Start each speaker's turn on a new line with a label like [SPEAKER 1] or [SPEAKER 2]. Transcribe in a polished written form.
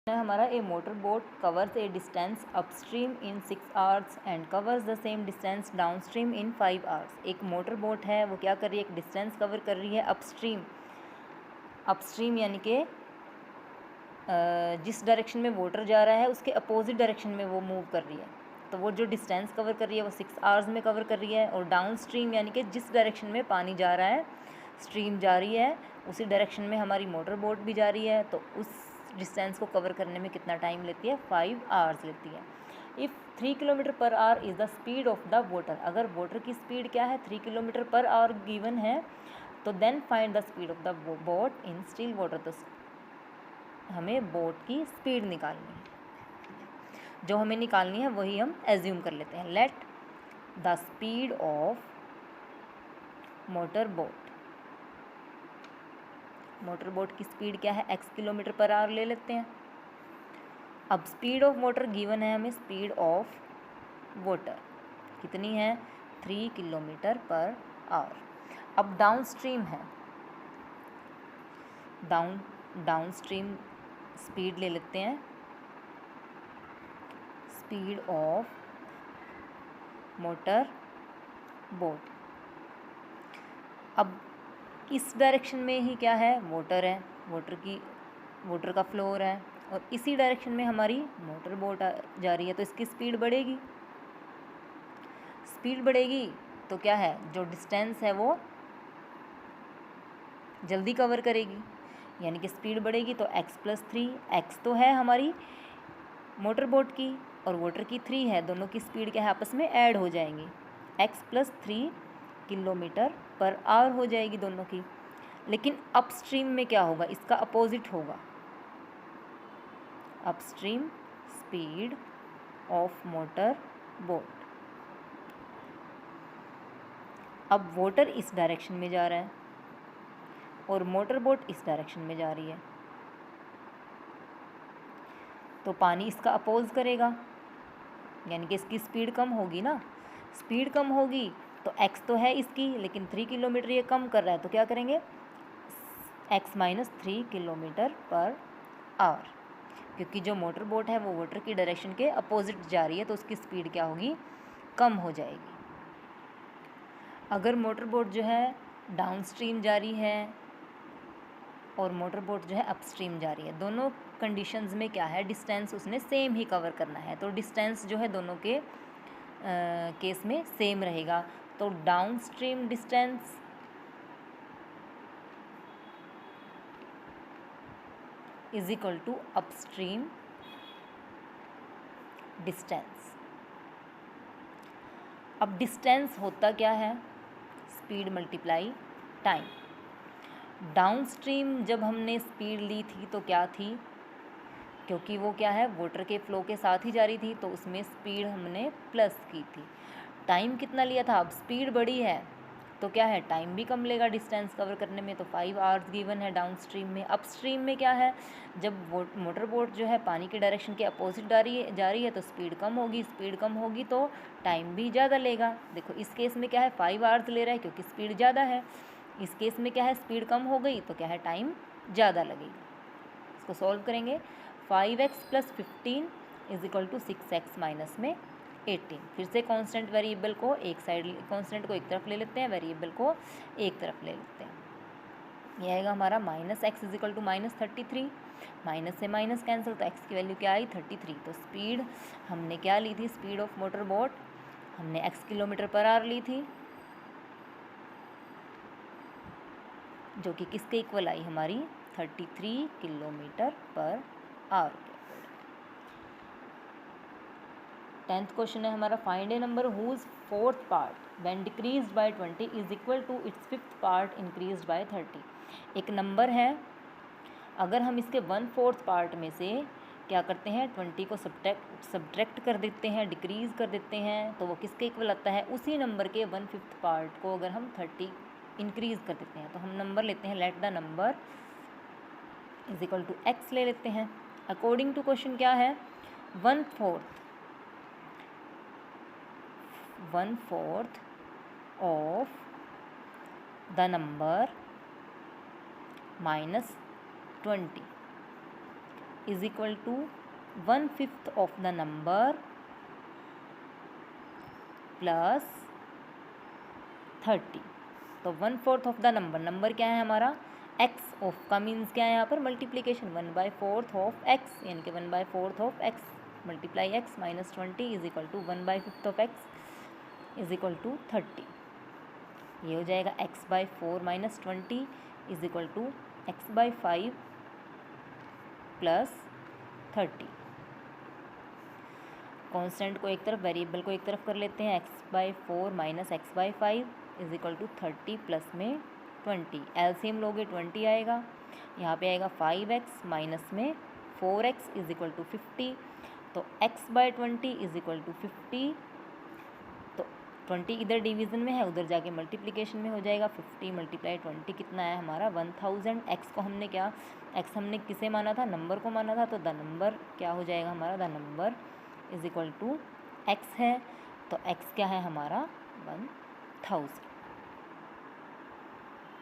[SPEAKER 1] हमारा a motor boat covers a distance upstream in 6 hours and covers the same distance downstream in 5 hours. एक motor boat है, वो क्या कर रही है, एक डिस्टेंस कवर कर रही है अपस्ट्रीम। अपस्ट्रीम यानी कि जिस डायरेक्शन में वाटर जा रहा है उसके अपोजिट डायरेक्शन में वो मूव कर रही है। तो वो जो डिस्टेंस कवर कर रही है वो 6 आवर्स में कवर कर रही है। और डाउन स्ट्रीम यानी कि जिस डायरेक्शन में पानी जा रहा है, स्ट्रीम जा रही है, उसी डायरेक्शन में हमारी मोटर बोट भी जा रही है। तो उस डिस्टेंस को कवर करने में कितना टाइम लेती है, 5 आवर्स लेती है। If 3 kilometre per hour is the speed of the water, अगर वाटर की स्पीड क्या है, 3 किलोमीटर पर आवर गिवन है, तो then find the speed of the boat in still water. तो हमें बोट की स्पीड निकालनी है। जो हमें निकालनी है वही हम एज्यूम कर लेते हैं। Let the speed of motor boat, motor boat की स्पीड क्या है, x किलोमीटर पर आवर ले लेते हैं। अब स्पीड ऑफ वाटर गिवन है हमें, स्पीड ऑफ वाटर कितनी है, 3 किलोमीटर पर आवर। अब डाउन स्ट्रीम है, डाउन स्ट्रीम स्पीड ले लेते हैं, स्पीड ऑफ मोटर बोट। अब इस डायरेक्शन में ही क्या है, वाटर है, वाटर का फ्लो हो रहा है, और इसी डायरेक्शन में हमारी मोटर बोट जा रही है। तो इसकी स्पीड बढ़ेगी, स्पीड बढ़ेगी तो क्या है, जो डिस्टेंस है वो जल्दी कवर करेगी, यानी कि स्पीड बढ़ेगी। तो x+3, x तो है हमारी मोटर बोट की और वाटर की 3 है, दोनों की स्पीड क्या है, आपस में ऐड हो जाएंगी, x+3 किलोमीटर पर आवर हो जाएगी दोनों की। लेकिन अपस्ट्रीम में क्या होगा, इसका अपोजिट होगा। Upstream speed of motor boat. अब वाटर इस डायरेक्शन में जा रहा है और मोटर बोट इस डायरेक्शन में जा रही है, तो पानी इसका अपोज करेगा, यानी कि इसकी स्पीड कम होगी ना। स्पीड कम होगी तो x तो है इसकी, लेकिन 3 किलोमीटर ये कम कर रहा है, तो क्या करेंगे, x-3 किलोमीटर पर आवर, क्योंकि जो मोटर बोट है वो वाटर की डायरेक्शन के अपोजिट जा रही है, तो उसकी स्पीड क्या होगी, कम हो जाएगी। अगर मोटर बोट जो है डाउन स्ट्रीम जा रही है और मोटर बोट जो है अपस्ट्रीम जा रही है, दोनों कंडीशंस में क्या है, डिस्टेंस उसने सेम ही कवर करना है। तो डिस्टेंस जो है दोनों के केस में सेम रहेगा। तो downstream distance is equal to upstream distance. अब डिस्टेंस होता क्या है, speed multiply time. Downstream जब हमने स्पीड ली थी तो क्या थी, क्योंकि वो क्या है, वाटर के फ्लो के साथ ही जा रही थी, तो उसमें स्पीड हमने प्लस की थी। टाइम कितना लिया था, अब स्पीड बढ़ी है तो क्या है, टाइम भी कम लेगा डिस्टेंस कवर करने में। तो 5 आवर्स गिवन है डाउन स्ट्रीम में। अप स्ट्रीम में क्या है, जब मोटर बोट जो है पानी के डायरेक्शन के अपोजिट जा रही है तो स्पीड कम होगी, स्पीड कम होगी तो टाइम भी ज़्यादा लेगा। देखो इस केस में क्या है, 5 आवर्स ले रहा है क्योंकि स्पीड ज़्यादा है। इस केस में क्या है, स्पीड कम हो गई तो क्या है, टाइम ज़्यादा लगेगा। इसको सॉल्व करेंगे, 5x + 15 is equal to 6x minus में 18। फिर से कांस्टेंट वेरिएबल को एक साइड, कांस्टेंट को एक तरफ ले लेते हैं, वेरिएबल को एक तरफ ले लेते हैं। यह आएगा हमारा -x is equal to -33, minus से माइनस कैंसिल, तो x की वैल्यू क्या आई, 33। तो स्पीड हमने क्या ली थी, स्पीड ऑफ मोटर बोट हमने x किलोमीटर पर आवर ली थी, जो कि किसके इक्वल आई हमारी, 33 kilometre per our. 10th question है हमारा, find a number whose 4th part when decreased by 20 is equal to its 5th part increased by 30। एक नंबर है, अगर हम इसके 1/4 पार्ट में से क्या करते हैं, 20 को सब्ट्रैक्ट कर देते हैं, डिक्रीज़ कर देते हैं, तो वो किसके इक्वल आता है, उसी नंबर के 1/5 पार्ट को अगर हम 30 इंक्रीज़ कर देते हैं। तो हम नंबर लेते हैं, let the number is equal to x ले लेते हैं। अकॉर्डिंग टू क्वेश्चन क्या है, 1/4 of the number -20 is equal to 1/5 of the number plus 30। तो 1/4 ऑफ द नंबर क्या है हमारा, x ऑफ का मीन्स क्या है यहाँ पर मल्टीप्लीकेशन, 1/4 ऑफ x, यानी कि 1/4 of x multiply x minus 20 is equal to 1/5 of x is equal to 30। ये हो जाएगा x/4 minus 20 is equal to x/5 plus 30। Constant को एक तरफ, वेरिएबल को एक तरफ कर लेते हैं, x/4 minus x/5 is equal to 30 plus में 20। एलसीएम लोगे 20 आएगा, यहाँ पे आएगा 5x माइनस में 4x इज इक्वल टू 50। तो x/20 इज इक्वल टू 50। तो 20 इधर डिवीज़न में है, उधर जाके मल्टीप्लिकेशन में हो जाएगा। 50 मल्टीप्लाई 20 कितना है हमारा 1000। x को हमने क्या, x हमने किसे माना था, नंबर को माना था, तो द नंबर क्या हो जाएगा हमारा, the number is equal to x है। तो x क्या है हमारा 1000।